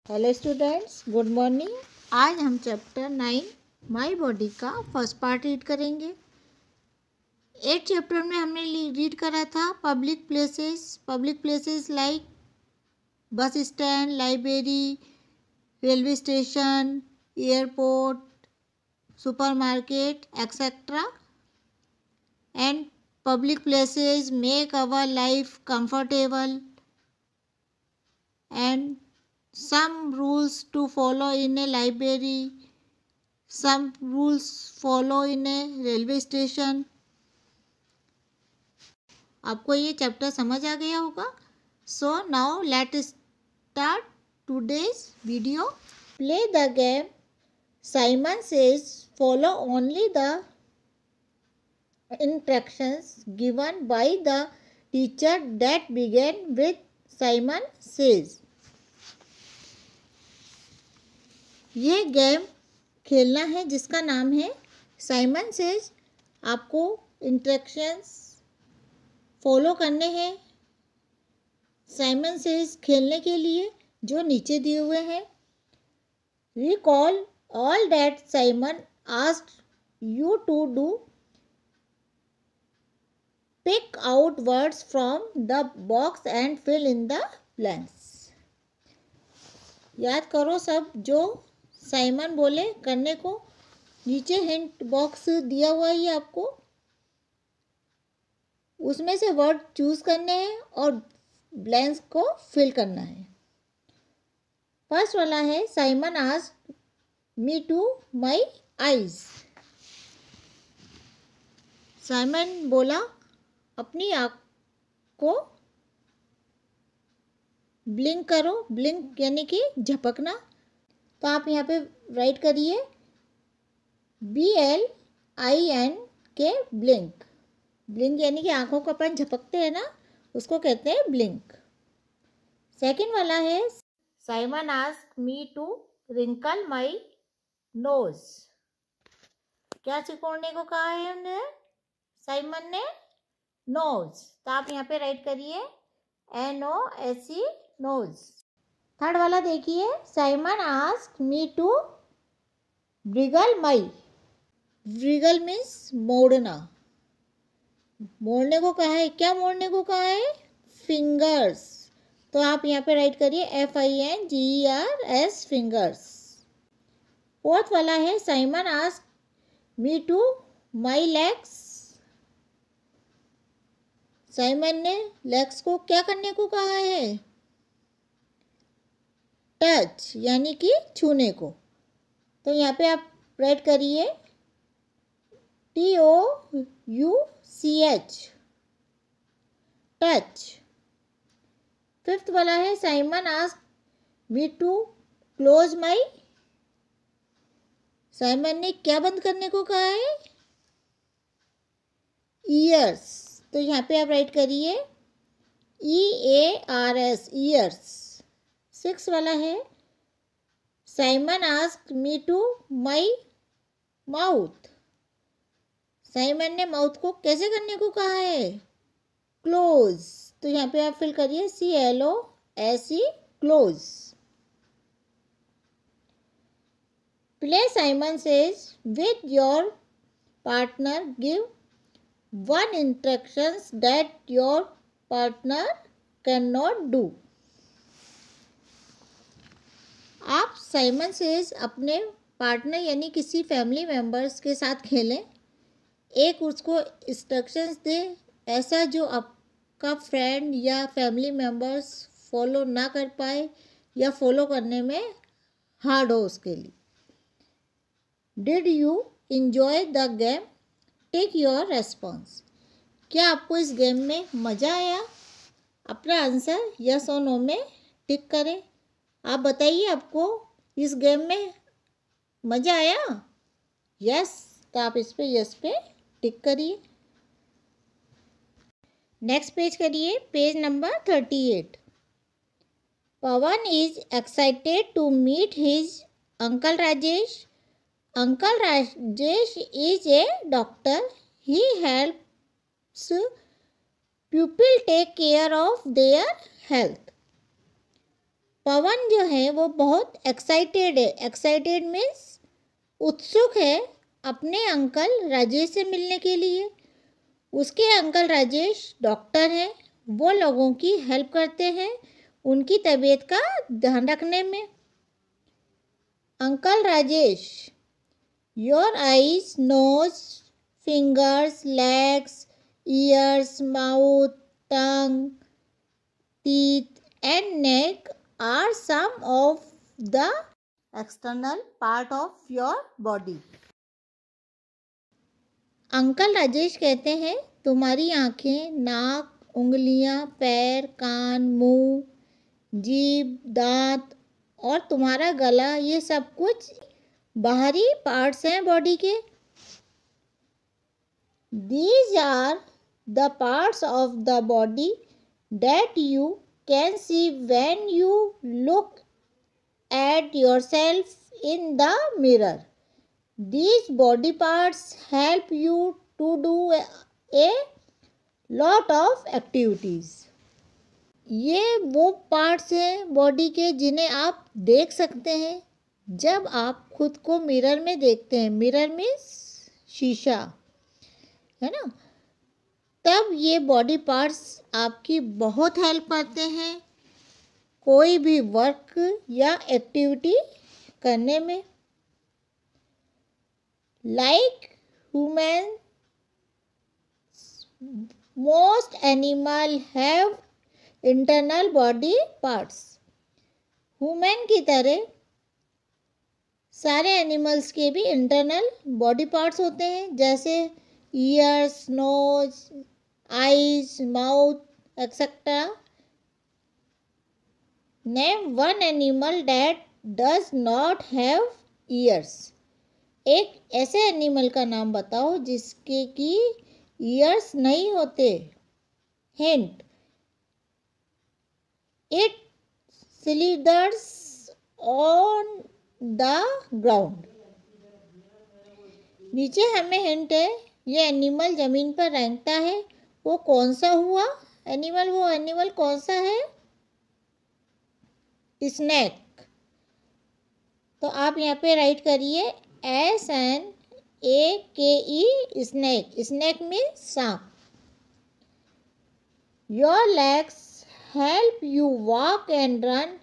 Hello students, good morning. आज हम chapter 9 my body का फर्स्ट पार्ट रीड करेंगे। 8 चैप्टर में हमने रीड करा था public places like bus stand, library, railway station, airport, supermarket etcetera. And public places make our life comfortable and some rules to follow in a library, some rules follow in a railway station। आपको ये chapter समझ आ गया होगा। So now let start today's video. Play the game. Simon says follow only the instructions given by the teacher that begin with Simon says। ये game खेलना है जिसका नाम है साइमन सेज। आपको इंस्ट्रक्शंस फॉलो करने हैं साइमन सेज खेलने के लिए, जो नीचे दिए हुए हैं। Recall all that Simon asked you to do. Pick out words from the box and fill in the blanks. याद करो सब जो साइमन बोले करने को। नीचे हिंट बॉक्स दिया हुआ है आपको, उसमें से वर्ड चूज करने हैं और ब्लैंक्स को फिल करना है। फर्स्ट वाला है Simon asked me to my eyes. Simon बोला अपनी आँख को ब्लिंक करो। ब्लिंक यानी कि झपकना। तो आप यहाँ पे राइट करिए BLINK ब्लिंक। ब्लिंक यानी कि आंखों को अपन झपकते हैं ना, उसको कहते हैं ब्लिंक। सेकंड वाला है Simon asked me to wrinkle my nose. क्या सिकोड़ने को कहा है हमने साइमन ने? नोज। तो आप यहाँ पे राइट करिए NOSE नोज। थर्ड वाला देखिए Simon asked me to wriggle my. Wriggle means मोड़ना। मोड़ने को कहा है। क्या मोड़ने को कहा है? फिंगर्स। तो आप यहाँ पे राइट करिए FINGERS फिंगर्स। फोर्थ वाला है Simon asked me to my legs. Simon ने लेग्स को क्या करने को कहा है? टच यानी कि छूने को। तो यहाँ पे आप राइट करिए TOUCH टच। फिफ्थ वाला है Simon asked me to close my. Simon ने क्या बंद करने को कहा है? ईयर्स। तो यहाँ पे आप राइट करिए EARS ईयर्स। सिक्स वाला है Simon asked me to my mouth. Simon ने माउथ को कैसे करने को कहा है? क्लोज। तो यहाँ पे आप फिल करिए CLOSE close. Play Simon says with your partner give one instructions that your partner can not do. आप साइमन सेज अपने पार्टनर यानी किसी फैमिली मेम्बर्स के साथ खेलें। एक उसको इंस्ट्रक्शंस दे ऐसा जो आपका फ्रेंड या फैमिली मेम्बर्स फॉलो ना कर पाए या फॉलो करने में हार्ड हो उसके लिए। Did you enjoy the game? Take your response. क्या आपको इस गेम में मज़ा आया? अपना आंसर यस और नो में टिक करें। आप बताइए आपको इस गेम में मज़ा आया? यस, तो आप इस पे यस पे टिक करिए। नेक्स्ट पेज करिए, page number 38। Pawan is excited to meet his uncle Rajesh. Uncle Rajesh is a doctor. He helps people take care of their health. Pawan जो है वो बहुत एक्साइटेड है। एक्साइटेड मीन्स उत्सुक है अपने अंकल राजेश से मिलने के लिए। उसके अंकल राजेश डॉक्टर हैं, वो लोगों की हेल्प करते हैं उनकी तबीयत का ध्यान रखने में। Uncle Rajesh, your eyes, nose, fingers, legs, ears, mouth, tongue, teeth and neck are some of the external part of your body. Uncle Rajesh कहते हैं तुम्हारी आँखें, नाक, उंगलियां, पैर, कान, मुंह, जीभ, दांत और तुम्हारा गला, ये सब कुछ बाहरी पार्ट्स हैं बॉडी के। These are the parts of the body that you can see when you look at yourself in the mirror. These body parts help you to do a lot of activities. ये वो parts हैं body के जिन्हें आप देख सकते हैं जब आप खुद को मिरर में देखते हैं। मिरर मीन्स शीशा, है ना। तब ये बॉडी पार्ट्स आपकी बहुत हेल्प करते हैं कोई भी वर्क या एक्टिविटी करने में। Like human, most animal have internal body parts. Human की तरह सारे एनिमल्स के भी इंटरनल बॉडी पार्ट्स होते हैं, जैसे ears, nose, eyes, mouth, etc. Name one animal that does not have ears. एक ऐसे एनिमल का नाम बताओ जिसके की ईयर्स नहीं होते। Hint, it slithers on the ground. नीचे हमें हिंट है, ये एनिमल जमीन पर रेंगता है। वो कौन सा हुआ एनिमल? वो एनिमल कौन सा है? स्नेक। तो आप यहाँ पे राइट करिए SNAKE, स्नेक। स्नेक मीन्स सांप। Your legs help you walk and run.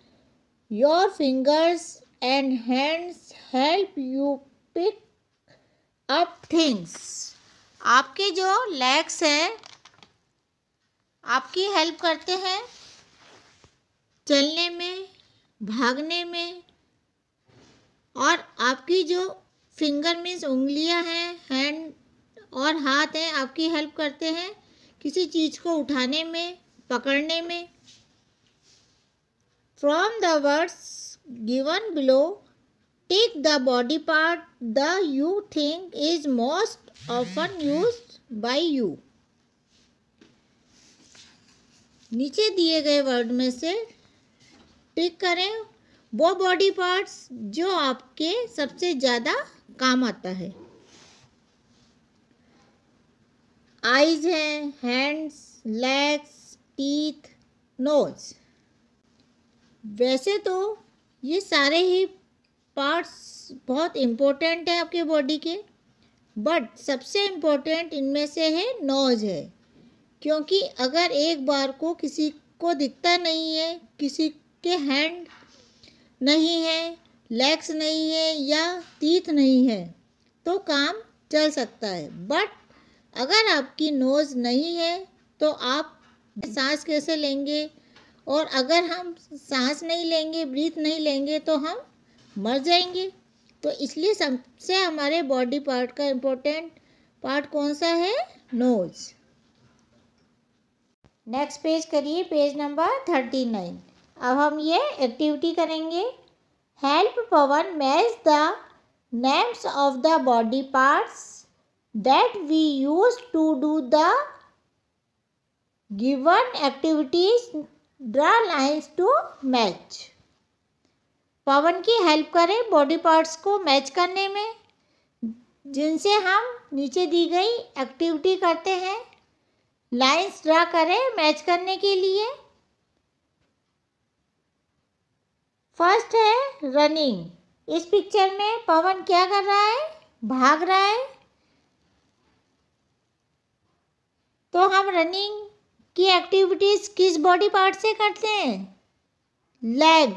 Your fingers and hands help you pick up things. आपके जो लेग्स हैं आपकी हेल्प करते हैं चलने में, भागने में, और आपकी जो फिंगर मीन्स उंगलियां हैं, हैंड और हाथ हैं, आपकी हेल्प करते हैं किसी चीज़ को उठाने में, पकड़ने में। From the words given below, tick the body part the you think is most often used by you. नीचे दिए गए वर्ड में से टिक करें वो बॉडी पार्ट्स जो आपके सबसे ज़्यादा काम आता है। आईज हैं, हैंड्स, लेग्स, टीथ, नोज। वैसे तो ये सारे ही पार्ट्स बहुत इम्पोर्टेंट है आपके बॉडी के, बट सबसे इम्पोर्टेंट इनमें से है नोज है। क्योंकि अगर एक बार को किसी को दिखता नहीं है, किसी के हैंड नहीं है, लेग्स नहीं है या टीथ नहीं है तो काम चल सकता है, बट अगर आपकी नोज़ नहीं है तो आप सांस कैसे लेंगे? और अगर हम सांस नहीं लेंगे, ब्रीथ नहीं लेंगे तो हम मर जाएंगे। तो इसलिए सबसे हमारे बॉडी पार्ट का इम्पोर्टेंट पार्ट कौन सा है? नोज़। नेक्स्ट पेज करिए, पेज नंबर 39। अब हम ये एक्टिविटी करेंगे। Help Pawan match the names of the body parts that we use to do the given activities. Draw lines to match. Pawan की हेल्प करें बॉडी पार्ट्स को मैच करने में जिनसे हम नीचे दी गई एक्टिविटी करते हैं। लाइन्स ड्रा करें मैच करने के लिए। फर्स्ट है रनिंग। इस पिक्चर में पवन क्या कर रहा है? भाग रहा है। तो हम रनिंग की एक्टिविटीज किस बॉडी पार्ट से करते हैं? लेग।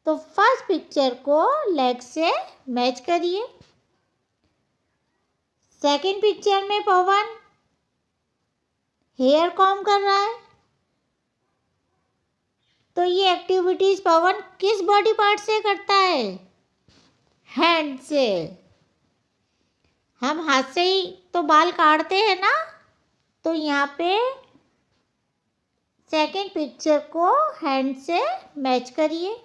तो फर्स्ट पिक्चर को लेग से मैच करिए। सेकंड पिक्चर में पवन हेयर कॉम्ब कर रहा है। तो ये एक्टिविटीज पवन किस बॉडी पार्ट से करता है? हैंड से। हम हाथ से ही तो बाल काटते हैं ना, तो यहाँ पे सेकंड पिक्चर को हैंड से मैच करिए।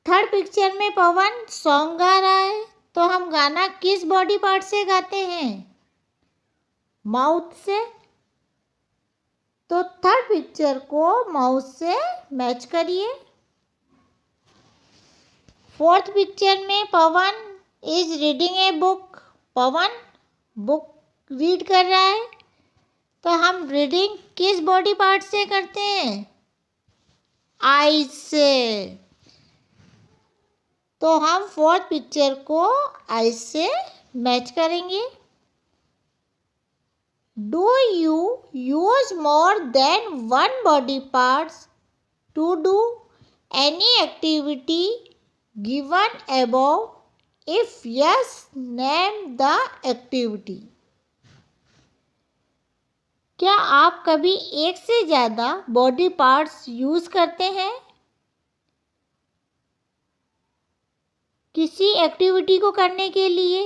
थर्ड पिक्चर में पवन सॉन्ग गा रहा है। तो हम गाना किस बॉडी पार्ट से गाते हैं? माउथ से। तो थर्ड पिक्चर को माउथ से मैच करिए। फोर्थ पिक्चर में Pavan is reading a book. Pavan book read कर रहा है। तो हम रीडिंग किस बॉडी पार्ट से करते हैं? आईज से। तो हम फोर्थ पिक्चर को आईज से मैच करेंगे। Do you use more than one body parts to do any activity given above? If yes, name the activity. क्या आप कभी एक से ज़्यादा बॉडी पार्ट्स यूज़ करते हैं किसी एक्टिविटी को करने के लिए?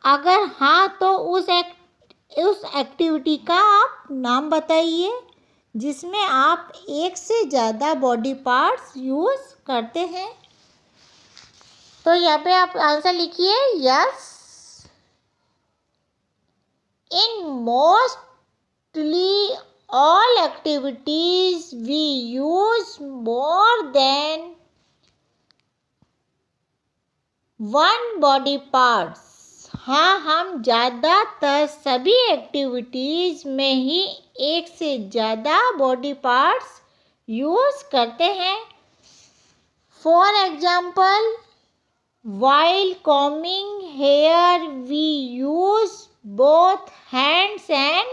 अगर हाँ, तो उस एक्टिविटी का आप नाम बताइए जिसमें आप एक से ज़्यादा बॉडी पार्ट्स यूज़ करते हैं। तो यहाँ पे आप आंसर लिखिए yes. In mostly all activities we use more than one body parts. हाँ, हम ज़्यादातर सभी एक्टिविटीज़ में ही एक से ज़्यादा बॉडी पार्ट्स यूज़ करते हैं। For example, while combing hair we use both hands and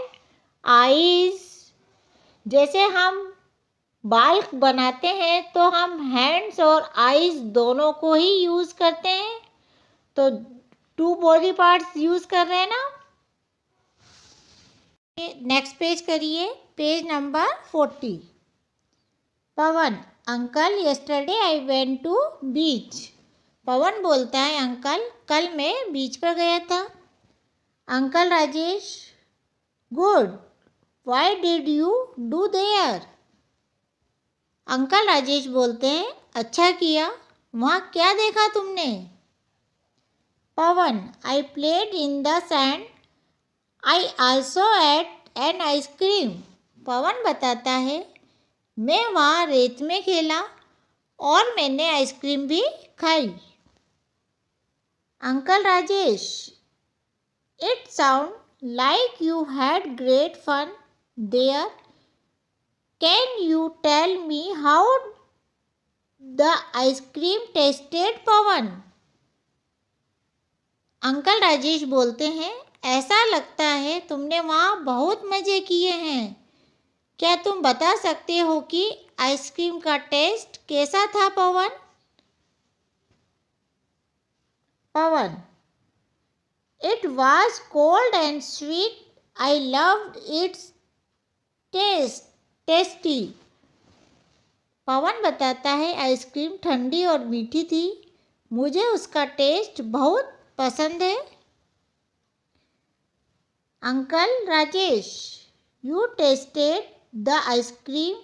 eyes। जैसे हम बाल बनाते हैं तो हम हैंड्स और आईज दोनों को ही यूज़ करते हैं। तो 2 बॉडी पार्ट्स यूज़ कर रहे हैं ना। नेक्स्ट पेज करिए, page number 40। Pavan, uncle yesterday I went to beach. Pavan बोलता है, अंकल कल मैं बीच पर गया था। Uncle Rajesh, good, why did you do there? Uncle Rajesh बोलते हैं, अच्छा किया, वहाँ क्या देखा तुमने? Pavan, I played in the sand, I also ate an ice cream. Pavan बताता है, मैं वहाँ रेत में खेला और मैंने आइसक्रीम भी खाई। Uncle Rajesh, it sounds like you had great fun there. Can you tell me how the ice cream tasted, Pawan? Uncle Rajesh बोलते हैं, ऐसा लगता है तुमने वहाँ बहुत मज़े किए हैं। क्या तुम बता सकते हो कि आइसक्रीम का टेस्ट कैसा था, पवन? Pawan, it was cold and sweet. I loved its taste. Tasty. पवन बताता है, आइसक्रीम ठंडी और मीठी थी, मुझे उसका टेस्ट बहुत पसंद है। Uncle Rajesh, you tasted the ice cream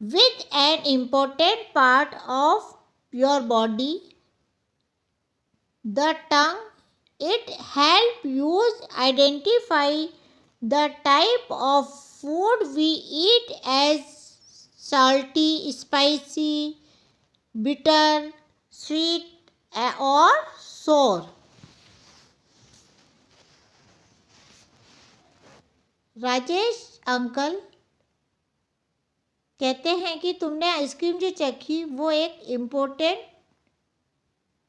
with an important part of your body, the tongue. It helps you identify the type of food we eat as salty, spicy, bitter, sweet or sour. Rajesh uncle कहते हैं कि तुमने ice cream जो चखी वो एक important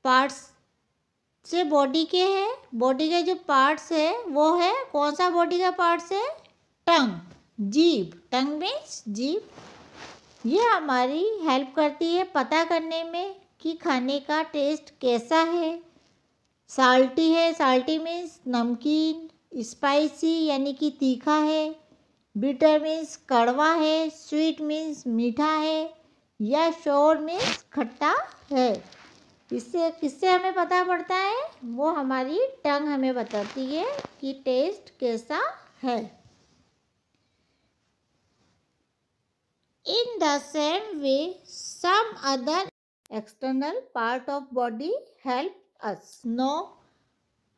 parts से body के है। बॉडी के जो पार्ट्स है वो है, कौन सा बॉडी का पार्ट्स है? टंग, जीभ। टंग मीन्स जीभ। ये हमारी हेल्प करती है पता करने में कि खाने का टेस्ट कैसा है। साल्टी है, साल्टी मीन्स नमकीन। स्पाइसी यानी कि तीखा है। बिटर मीन्स कड़वा है। स्वीट मीन्स मीठा है। या शोर मीन्स खट्टा है। इससे किससे हमें पता पड़ता है? वो हमारी टंग हमें बताती है कि टेस्ट कैसा है। In the same way, some other external part of body help us know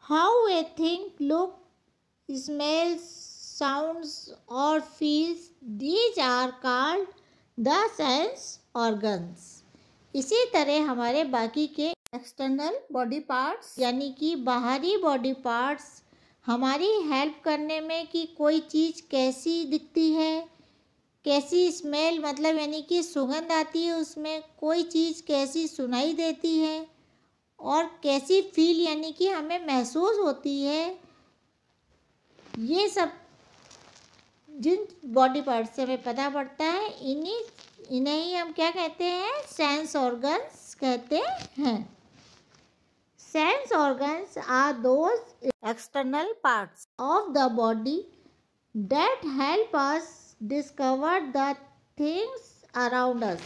how a thing looks, smells, sounds or feels. These are called the sense organs. इसी तरह हमारे बाकी के एक्सटर्नल बॉडी पार्ट्स यानी कि बाहरी बॉडी पार्ट्स हमारी help करने में कि कोई चीज़ कैसी दिखती है, कैसी स्मेल मतलब यानी कि सुगंध आती है, उसमें कोई चीज़ कैसी सुनाई देती है और कैसी फील यानी कि हमें महसूस होती है। ये सब जिन बॉडी पार्ट से हमें पता पड़ता है इन्हें ही हम क्या कहते हैं? सेंस ऑर्गन्स कहते हैं। Sense organs are those external parts of the body that help us discover the things around us.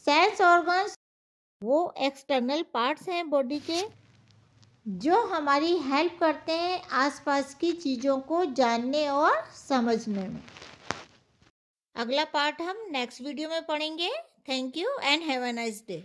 Sense organs वो एक्सटर्नल पार्ट्स हैं बॉडी के जो हमारी हेल्प करते हैं आसपास की चीज़ों को जानने और समझने में। अगला पार्ट हम नेक्स्ट वीडियो में पढ़ेंगे। Thank you and have a nice day.